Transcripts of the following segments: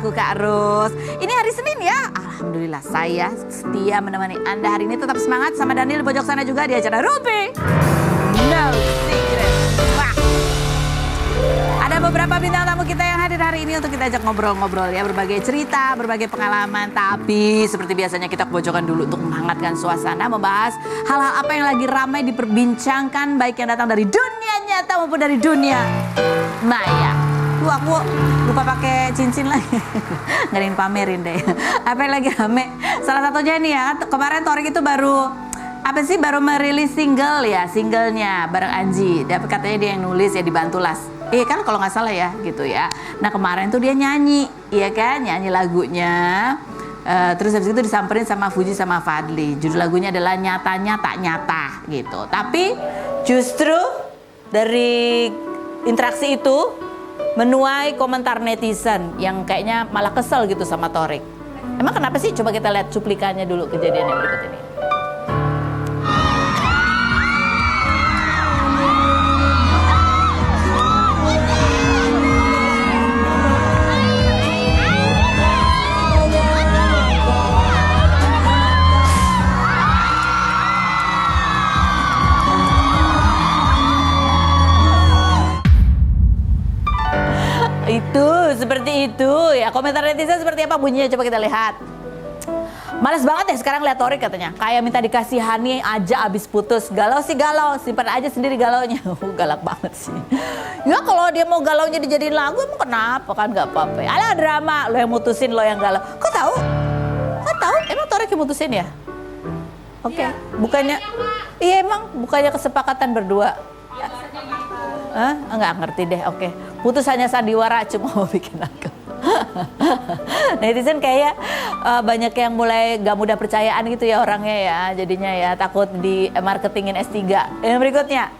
aku Kak Ros. Ini hari Senin ya. Alhamdulillah saya setia menemani Anda hari ini. Tetap semangat sama Daniel di pojok sana juga di acara Ruby No Secret. Wah. Ada beberapa bintang tamu kita yang hadir hari ini untuk kita ajak ngobrol-ngobrol ya. Berbagai cerita, berbagai pengalaman. Tapi seperti biasanya kita kepojokan dulu untuk menghangatkan suasana. Membahas hal-hal apa yang lagi ramai diperbincangkan. Baik yang datang dari dunia nyata maupun dari dunia maya. Aku lupa pakai cincin lagi. Nggak ada yang pamerin deh. Apa yang lagi rame? Salah satunya nih ya. Kemarin Torik itu baru merilis single ya. Singlenya bareng Anji. Dia katanya dia yang nulis ya, dibantu Las. Kan kalau nggak salah ya gitu ya. Nah kemarin tuh dia nyanyi, iya kan, nyanyi lagunya. Terus habis itu disamperin sama Fuji sama Fadly. Judul lagunya adalah Nyatanya Tak Nyata gitu. Tapi justru dari interaksi itu menuai komentar netizen yang kayaknya malah kesel gitu sama Torik. Emang kenapa sih? Coba kita lihat cuplikannya dulu kejadian yang berikut ini. Seperti itu ya, komentar netizen seperti apa bunyinya, coba kita lihat. Males banget ya sekarang lihat Torik katanya, kayak minta dikasihani aja abis putus. Galau sih galau, simpan aja sendiri galaunya. Galak banget sih. Ya kalau dia mau galaunya dijadiin lagu emang kenapa kan, gak apa-apa. Alah drama, lo yang mutusin, lo yang galau. Kok tahu? Kok tahu? Emang Torik yang mutusin ya? Oke. Bukannya, iya emang bukannya kesepakatan berdua. Enggak ngerti deh, oke. Putus hanya sandiwara, cuma mau bikin lagu. Netizen kayak banyak yang mulai gak mudah percayaan gitu ya orangnya ya. Jadinya ya takut di marketingin S3. Yang berikutnya,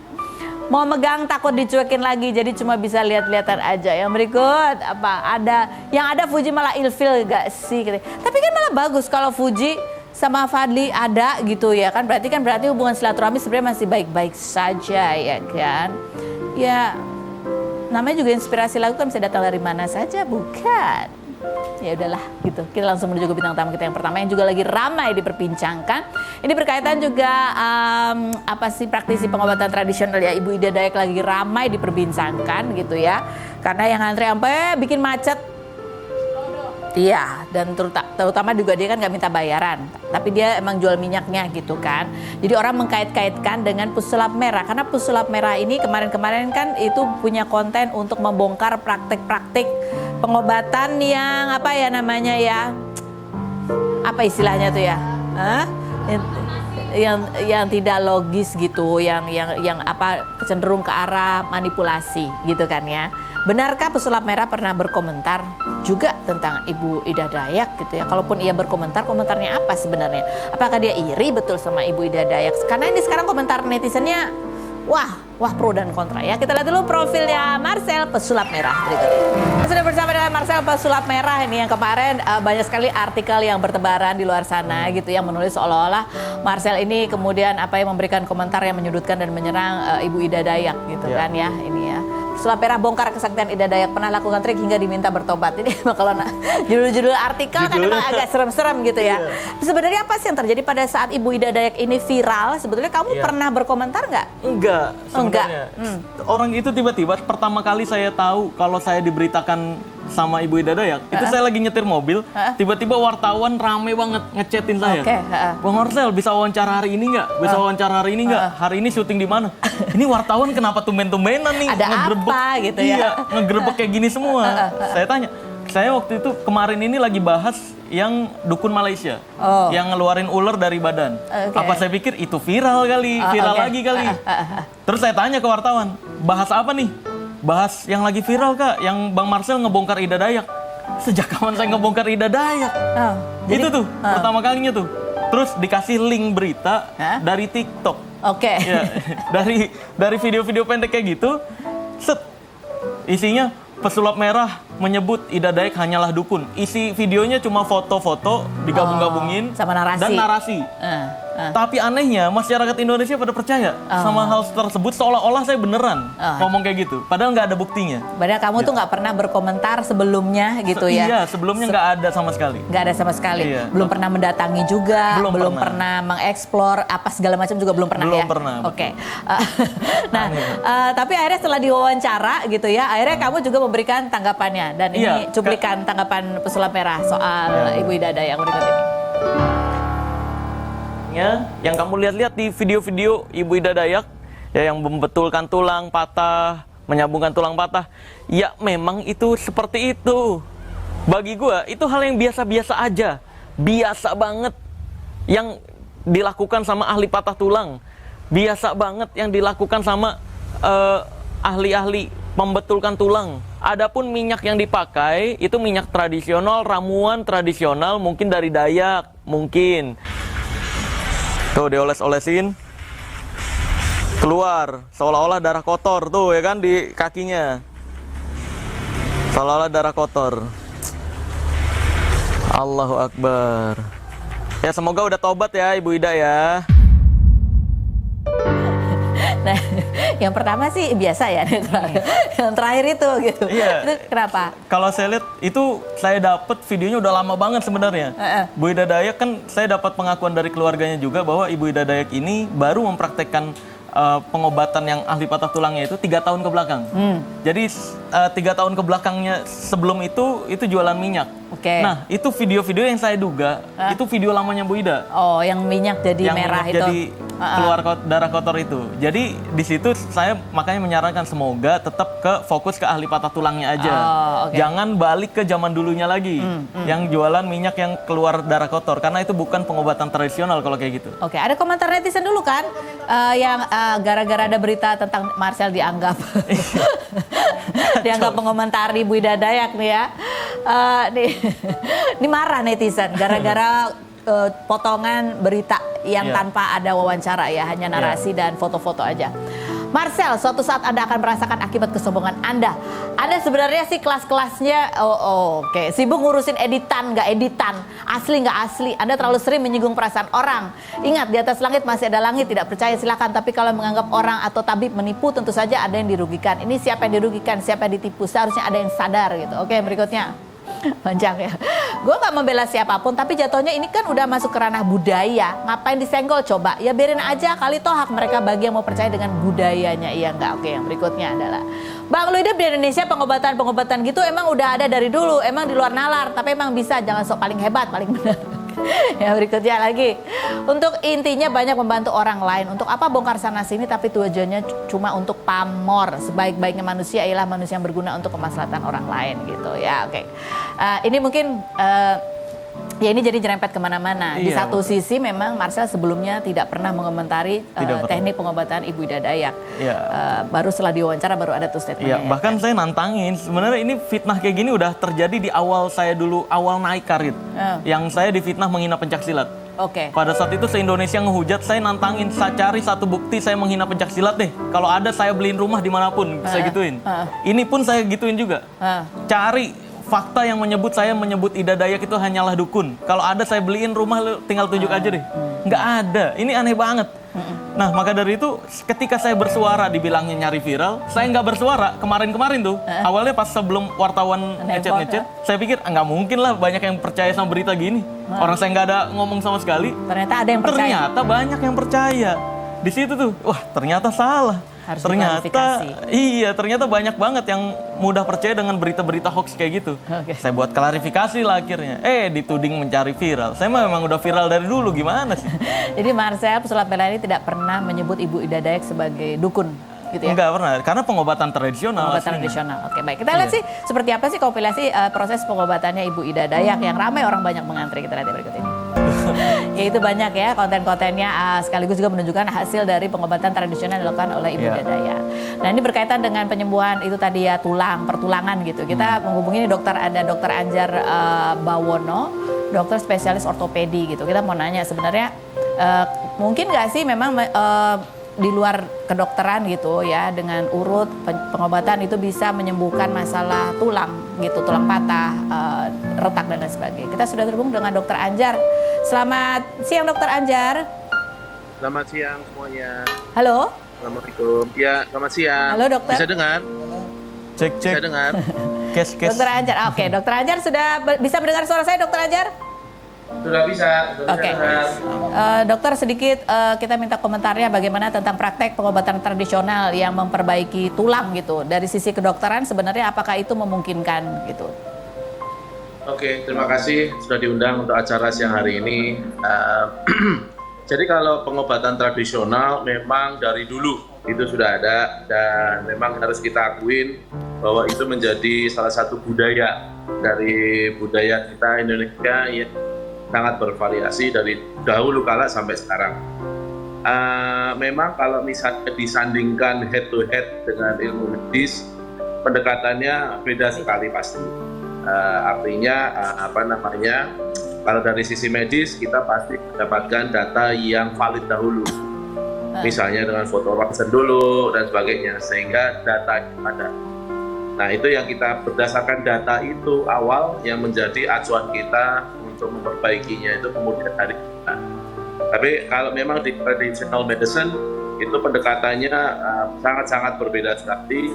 mau megang takut dicuekin lagi, jadi cuma bisa lihat-lihatan aja. Yang berikut, yang ada Fuji malah ilfil gak sih? Tapi kan malah bagus kalau Fuji sama Fadly ada gitu ya kan. Berarti hubungan silaturahmi sebenarnya masih baik-baik saja ya kan. Ya namanya juga inspirasi lagu kan bisa datang dari mana saja, bukan? Ya udahlah gitu. Kita langsung menuju ke bintang tamu kita yang pertama yang juga lagi ramai diperbincangkan. Ini berkaitan juga praktisi pengobatan tradisional ya, Ibu Ida Dayak lagi ramai diperbincangkan gitu ya. Karena yang antri sampai bikin macet. Iya, dan terutama juga dia kan nggak minta bayaran, tapi dia emang jual minyaknya gitu kan. Jadi orang mengkait-kaitkan dengan pesulap merah, karena pesulap merah ini kemarin-kemarin kan itu punya konten untuk membongkar praktik-praktik pengobatan yang apa istilahnya tuh ya, yang tidak logis gitu, yang cenderung ke arah manipulasi gitu kan ya. Benarkah pesulap merah pernah berkomentar juga tentang Ibu Ida Dayak gitu ya? Kalaupun ia berkomentar, komentarnya apa sebenarnya? Apakah dia iri betul sama Ibu Ida Dayak? Karena ini sekarang komentar netizennya wah pro dan kontra ya. Kita lihat dulu profilnya Marcel pesulap merah berikut ini. Sudah bersama dengan Marcel pesulap merah ini yang kemarin banyak sekali artikel yang bertebaran di luar sana gitu yang menulis seolah-olah Marcel ini kemudian memberikan komentar yang menyudutkan dan menyerang Ibu Ida Dayak gitu kan ya. Ini ya. Pesulap merah bongkar kesaktian Ida Dayak, pernah lakukan trik hingga diminta bertobat. Ini kalau judul-judul artikel kan emang agak serem-serem gitu ya. Sebenarnya apa sih yang terjadi pada saat Ibu Ida Dayak ini viral? Sebetulnya kamu pernah berkomentar nggak? Enggak, sebenarnya. Orang itu tiba-tiba pertama kali saya tahu kalau saya diberitakan sama Ibu Ida Dayak, itu saya lagi nyetir mobil, tiba-tiba wartawan rame banget ngechatin saya. Bang Marcel, bisa wawancara hari ini nggak? Bisa wawancara hari ini nggak? Hari ini syuting di mana? Ini wartawan kenapa tumben-tumbenan nih? Ada apa gitu ya? Iya, ngegerebek kayak gini semua. Saya tanya, saya waktu itu kemarin ini lagi bahas yang dukun Malaysia, yang ngeluarin ular dari badan. Apa saya pikir itu viral kali, lagi kali. Terus saya tanya ke wartawan, bahas apa nih? Bahas yang lagi viral Kak, yang Bang Marcel ngebongkar Ida Dayak. Sejak kapan saya ngebongkar Ida Dayak? Itu tuh, pertama kalinya tuh. Terus dikasih link berita dari TikTok. Ya, dari video-video pendek kayak gitu, isinya pesulap merah menyebut Ida Dayak hanyalah dukun. Isi videonya cuma foto-foto digabung-gabungin sama narasi. Dan narasi. Tapi anehnya masyarakat Indonesia pada percaya sama hal tersebut, seolah-olah saya beneran ngomong kayak gitu. Padahal nggak ada buktinya. Padahal kamu tuh nggak pernah berkomentar sebelumnya gitu ya? Iya, sebelumnya nggak ada sama sekali. Nggak ada sama sekali. Iya. Belum pernah mendatangi juga, belum pernah. pernah mengeksplor apa segala macam juga belum pernah ya? Belum pernah. Oke. Nah, tapi akhirnya setelah diwawancara gitu ya, akhirnya kamu juga memberikan tanggapannya. Dan ini cuplikan tanggapan pesulap merah soal Ibu Ida Dayak berikut ini. Yang kamu lihat-lihat di video-video Ibu Ida Dayak ya, yang membetulkan tulang patah, menyambungkan tulang patah, ya memang itu seperti itu. Bagi gua itu hal yang biasa-biasa aja, biasa banget yang dilakukan sama ahli patah tulang, biasa banget yang dilakukan sama ahli-ahli membetulkan tulang. Adapun minyak yang dipakai itu minyak tradisional, ramuan tradisional, mungkin dari Dayak, mungkin. Tuh dioles-olesin, keluar seolah-olah darah kotor tuh ya kan di kakinya, seolah-olah darah kotor. Allahu Akbar. Ya semoga udah tobat ya Ibu Ida ya. Nah, yang pertama sih biasa ya, yang terakhir itu gitu. Iya. Itu kenapa? Kalau saya lihat itu saya dapat videonya udah lama banget sebenarnya. Bu Ida Dayak kan saya dapat pengakuan dari keluarganya juga bahwa Ibu Ida Dayak ini baru mempraktekkan pengobatan yang ahli patah tulangnya itu 3 tahun ke belakang. Jadi 3 tahun ke belakangnya sebelum itu jualan minyak. Oke. Nah itu video-video yang saya duga itu video lamanya Bu Ida. Oh, yang minyak jadi yang merah minyak itu. Jadi keluar darah kotor itu. Jadi di situ saya makanya menyarankan semoga tetap fokus ke ahli patah tulangnya aja. Jangan balik ke zaman dulunya lagi yang jualan minyak yang keluar darah kotor, karena itu bukan pengobatan tradisional kalau kayak gitu. Oke, ada komentar netizen dulu kan yang gara-gara ada berita tentang Marcel dianggap mengomentari Bu Ida Dayak nih ya. Ini marah netizen gara-gara potongan berita yang tanpa ada wawancara ya, hanya narasi dan foto-foto aja. Marcel, suatu saat Anda akan merasakan akibat kesombongan Anda. Anda sebenarnya sih kelas-kelasnya, oke. Sibuk ngurusin editan, nggak editan, asli nggak asli. Anda terlalu sering menyinggung perasaan orang. Ingat, di atas langit masih ada langit, tidak percaya silakan. Tapi kalau menganggap orang atau tabib menipu, tentu saja ada yang dirugikan. Ini siapa yang dirugikan, siapa yang ditipu, seharusnya ada yang sadar gitu. Oke, berikutnya. Panjang ya. Gue gak membela siapapun, tapi jatuhnya ini kan udah masuk ke ranah budaya. Ngapain disenggol coba? Ya biarin aja, kali toh hak mereka bagi yang mau percaya dengan budayanya. Iya enggak? Oke, yang berikutnya adalah Bang, lu hidup di Indonesia, pengobatan gitu emang udah ada dari dulu. Emang di luar nalar, tapi emang bisa. Jangan sok paling hebat, paling benar. Ya berikutnya lagi. Untuk intinya banyak membantu orang lain. Untuk apa bongkar sana sini tapi tujuannya cuma untuk pamor. Sebaik-baiknya manusia ialah manusia yang berguna untuk kemaslahatan orang lain gitu ya. Oke. Ini mungkin ya ini jadi jerempet kemana-mana. Di satu sisi memang Marcel sebelumnya tidak pernah mengomentari teknik pengobatan Ibu Ida Dayak. Baru setelah diwawancara baru ada tuh statementnya. Bahkan saya nantangin, sebenarnya ini fitnah kayak gini udah terjadi di awal saya dulu, awal naik karir. Yang saya difitnah menghina pencaksilat. Pada saat itu se-Indonesia ngehujat, saya nantangin, saya cari satu bukti saya menghina pencaksilat deh. Kalau ada saya beliin rumah dimanapun, saya gituin. Ini pun saya gituin juga. Cari fakta yang saya menyebut Ida Dayak itu hanyalah dukun. Kalau ada saya beliin rumah, tinggal tunjuk aja deh. Nggak ada, ini aneh banget. Nah maka dari itu ketika saya bersuara dibilangnya nyari viral, saya nggak bersuara kemarin-kemarin tuh. Awalnya pas sebelum wartawan ngechat, saya pikir nggak mungkin lah banyak yang percaya sama berita gini. Orang saya nggak ada ngomong sama sekali. Ternyata ada yang percaya. Ternyata banyak yang percaya. Di situ tuh, wah ternyata salah. Harus ternyata banyak banget yang mudah percaya dengan berita-berita hoax kayak gitu. Saya buat klarifikasi lah akhirnya. Dituding mencari viral. Saya memang udah viral dari dulu, gimana sih? Jadi Marcel pesulap bela ini tidak pernah menyebut Ibu Ida Dayak sebagai dukun gitu ya? Enggak pernah, karena pengobatan tradisional. Oke, baik. Kita lihat sih seperti apa sih kompilasi proses pengobatannya Ibu Ida Dayak yang ramai orang banyak mengantri. Kita lihat berikut ini. Ya itu banyak ya konten-kontennya sekaligus juga menunjukkan hasil dari pengobatan tradisional yang dilakukan oleh Ibu Ida Dayak. Nah ini berkaitan dengan penyembuhan itu tadi ya pertulangan gitu. Kita menghubungi Dokter Anjar Bawono, dokter spesialis ortopedi gitu. Kita mau nanya sebenarnya mungkin nggak sih memang di luar kedokteran gitu ya, dengan urut pengobatan itu bisa menyembuhkan masalah tulang gitu, tulang patah, retak dan lain sebagainya. Kita sudah terhubung dengan Dokter Anjar. Selamat siang Dokter Anjar. Selamat siang semuanya. Halo. Assalamualaikum. Ya, selamat siang. Halo, dokter. Bisa dengar? Cek. Bisa dengar? Kes. Dokter Anjar. Oke, Dokter Anjar sudah bisa mendengar suara saya, Dokter Anjar? Sudah bisa. Oke. Dokter, sedikit kita minta komentarnya bagaimana tentang praktek pengobatan tradisional yang memperbaiki tulang gitu. Dari sisi kedokteran sebenarnya apakah itu memungkinkan gitu? Oke, terima kasih sudah diundang untuk acara siang hari ini. Jadi kalau pengobatan tradisional memang dari dulu itu sudah ada dan memang harus kita akuin bahwa itu menjadi salah satu budaya dari budaya kita Indonesia yang sangat bervariasi dari dahulu kala sampai sekarang. Memang kalau misalnya disandingkan head to head dengan ilmu medis, pendekatannya beda sekali pasti. Artinya kalau dari sisi medis kita pasti mendapatkan data yang valid dahulu, misalnya dengan foto ronsen dulu dan sebagainya, sehingga data ada. Nah, itu yang kita berdasarkan data itu awal yang menjadi acuan kita untuk memperbaikinya itu kemudian hari kita. Tapi kalau memang di traditional medicine itu pendekatannya sangat-sangat berbeda sekali,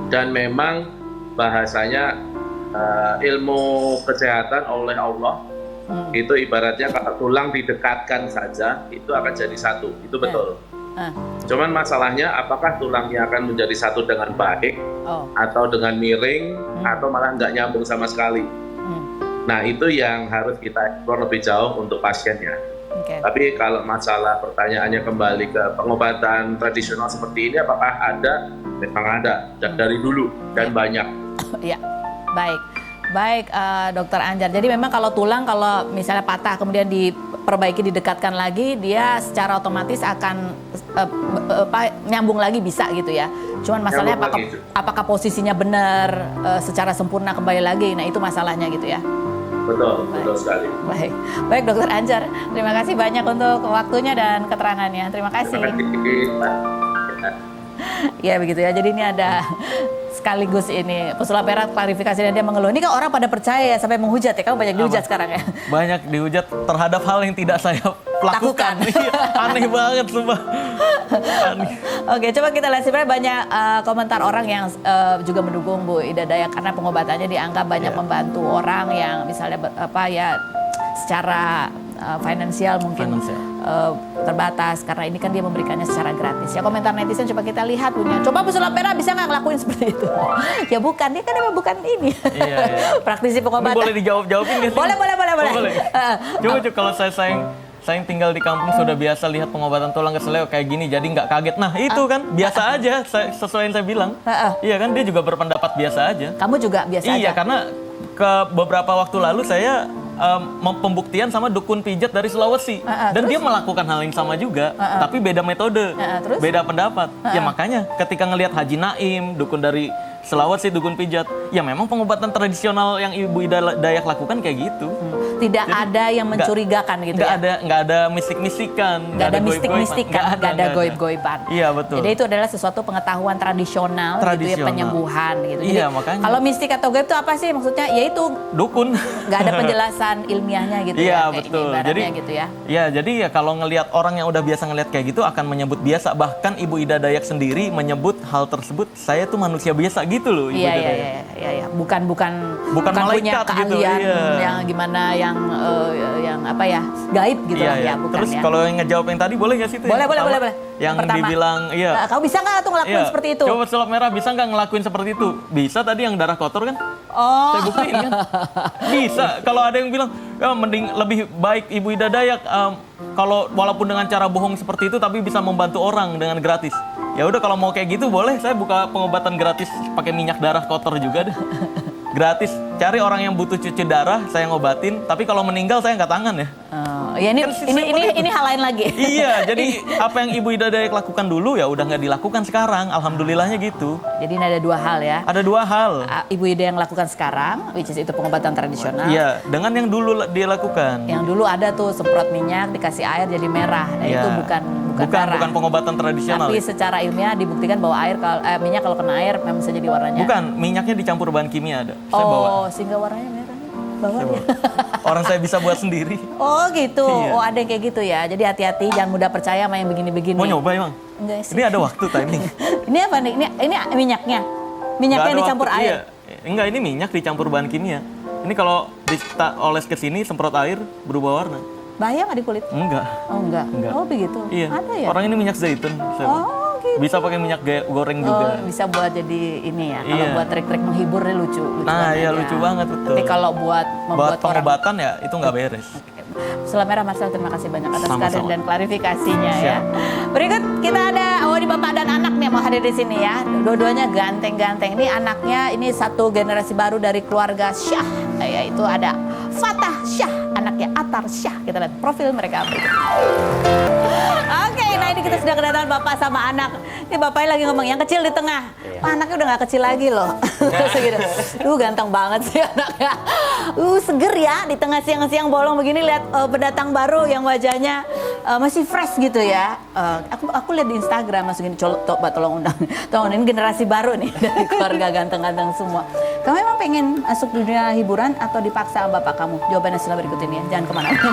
dan memang bahasanya ilmu kesehatan oleh Allah itu ibaratnya kalau tulang didekatkan saja itu akan jadi satu, itu betul. Cuman masalahnya apakah tulangnya akan menjadi satu dengan baik atau dengan miring atau malah nggak nyambung sama sekali. Nah, itu yang harus kita explore lebih jauh untuk pasiennya. Tapi kalau masalah pertanyaannya kembali ke pengobatan tradisional seperti ini, apakah ada? Memang ada dari dulu dan banyak. Ya. Baik, Dokter Anjar. Jadi memang kalau tulang, kalau misalnya patah kemudian diperbaiki, didekatkan lagi, dia secara otomatis akan nyambung lagi bisa gitu ya. Cuman masalahnya apakah posisinya benar, secara sempurna kembali lagi. Nah, itu masalahnya gitu ya. Betul sekali. Baik, Dokter Anjar. Terima kasih banyak untuk waktunya dan keterangannya. Terima kasih. Ya begitu ya. Jadi ini ada sekaligus ini pesulap merah klarifikasi dan dia mengeluh. Ini kan orang pada percaya ya sampai menghujat ya. Kamu banyak dihujat sekarang ya. Banyak dihujat terhadap hal yang tidak saya lakukan. Aneh banget sumpah. Oke, coba kita lihat sebenarnya banyak komentar orang yang juga mendukung Bu Ida Dayak karena pengobatannya dianggap banyak membantu orang yang misalnya secara finansial mungkin terbatas karena ini kan dia memberikannya secara gratis. Ya, komentar netizen coba kita lihat punya. Coba pesulap merah bisa nggak ngelakuin seperti itu? Ya bukan, dia kan emang bukan ini. Iya. Praktisi pengobatan. Ini boleh dijawab-jawabin nggak sih? Boleh. Coba kalau saya tinggal di kampung sudah biasa lihat pengobatan tulang keseleo kayak gini, jadi nggak kaget. Nah itu kan biasa aja, sesuai yang saya bilang. Iya kan, dia juga berpendapat biasa aja. Kamu juga biasa aja? Iya, karena ke beberapa waktu lalu saya pembuktian sama dukun pijat dari Sulawesi. Dan dia melakukan hal yang sama juga, tapi beda metode, beda pendapat. Ya makanya ketika ngelihat Haji Naim, dukun dari Sulawesi, dukun pijat, ya memang pengobatan tradisional yang Ibu Ida Dayak lakukan kayak gitu. Tidak jadi, ada yang mencurigakan gitu ya? Nggak ada mistik-mistikan. Nggak ada mistik-mistikan, nggak ada goib-goiban. Iya, betul. Jadi itu adalah sesuatu pengetahuan tradisional. Gitu ya, penyembuhan gitu. Iya, jadi, makanya. Kalau mistik atau goib itu apa sih? Maksudnya yaitu dukun. Nggak ada penjelasan ilmiahnya gitu ya. Iya, betul. Jadi gitu ya. Iya, jadi ya kalau ngelihat orang yang udah biasa ngelihat kayak gitu akan menyebut biasa. Bahkan Ibu Ida Dayak sendiri menyebut hal tersebut, saya tuh manusia biasa gitu loh. Iya. Bukan punya keahlian gitu, yang gimana yang apa ya, gaib gitu lah ya. Bukan. Terus kalau yang ngejawab yang tadi boleh nggak sih itu? Boleh. Yang dibilang kamu bisa nggak tuh ngelakuin seperti itu? Coba pesulap merah bisa nggak ngelakuin seperti itu? Bisa tadi yang darah kotor kan? Saya buktiin kan? Bisa. Kalau ada yang bilang mending lebih baik Ibu Ida Dayak kalau walaupun dengan cara bohong seperti itu tapi bisa membantu orang dengan gratis. Ya udah, kalau mau kayak gitu boleh, saya buka pengobatan gratis pakai minyak darah kotor juga deh. Gratis. Cari orang yang butuh cuci darah, saya ngobatin. Tapi kalau meninggal saya nggak tangan ya. Ya ini hal lain lagi. Iya, jadi apa yang Ibu Ida Dayak lakukan dulu ya udah nggak dilakukan sekarang. Alhamdulillahnya gitu. Jadi ini ada dua hal ya. Ada dua hal. Ibu Ida yang lakukan sekarang, which is itu pengobatan tradisional. Iya, dengan yang dulu dia lakukan. Yang dulu ada tuh semprot minyak dikasih air jadi merah. Nah, itu bukan pengobatan tradisional. Tapi secara ilmiah dibuktikan bahwa minyak kalau kena air memang bisa jadi warnanya. Bukan, minyaknya dicampur bahan kimia ada. Saya bawa. Sehingga warnanya merah. Bawa ya. Orang saya bisa buat sendiri. Oh gitu, Iya. oh ada yang kayak gitu ya. Jadi hati-hati, jangan mudah percaya sama yang begini-begini. Mau nyoba emang? Enggak sih. Ini ada waktu timing. Ini apa nih? Ini minyaknya? Minyaknya Nggak ada dicampur waktu, air? Iya. Enggak, ini minyak dicampur bahan kimia. Ini kalau oles ke sini, semprot air, berubah warna. Bahaya nggak di kulit? Enggak. Oh enggak. Enggak. Oh begitu? Iya. Ada ya? Orang ini minyak zaitun. Oh gitu. Bisa pakai minyak goreng Oh, juga. bisa buat jadi ini ya. Kalau Iya. buat trik-trik menghibur nih lucu. Nah, banget iya ya. lucu banget betul. Tapi kalau buat Buat membuat orang pengobatan ya itu nggak beres. Selam Merah Marcel, terima kasih banyak atas Sama-sama. kehadiran dan klarifikasinya ya. Siap. Berikut kita ada di bapak dan anak nih mau hadir di sini ya. Dua-duanya ganteng-ganteng. Ini anaknya, ini satu generasi baru dari keluarga Syah. Yaitu ada Fatah Syah, anaknya Atar Syah. Kita lihat profil mereka berikut. Oke, nah ini kita sudah kedatangan bapak sama anak. Ini bapaknya lagi ngomong, yang kecil di tengah. Wah, anaknya udah gak kecil lagi loh. Segitu. Ganteng banget sih anaknya. Seger ya, di tengah siang-siang bolong begini lihat pendatang baru yang wajahnya masih fresh gitu ya. Aku lihat di Instagram masuk gini, tolong undang. Tolong, ini generasi baru nih dari keluarga ganteng-ganteng semua. Kamu emang pengen masuk dunia hiburan atau dipaksa sama bapak kamu? Jawabannya setelah berikut ini ya. Jangan kemana-mana.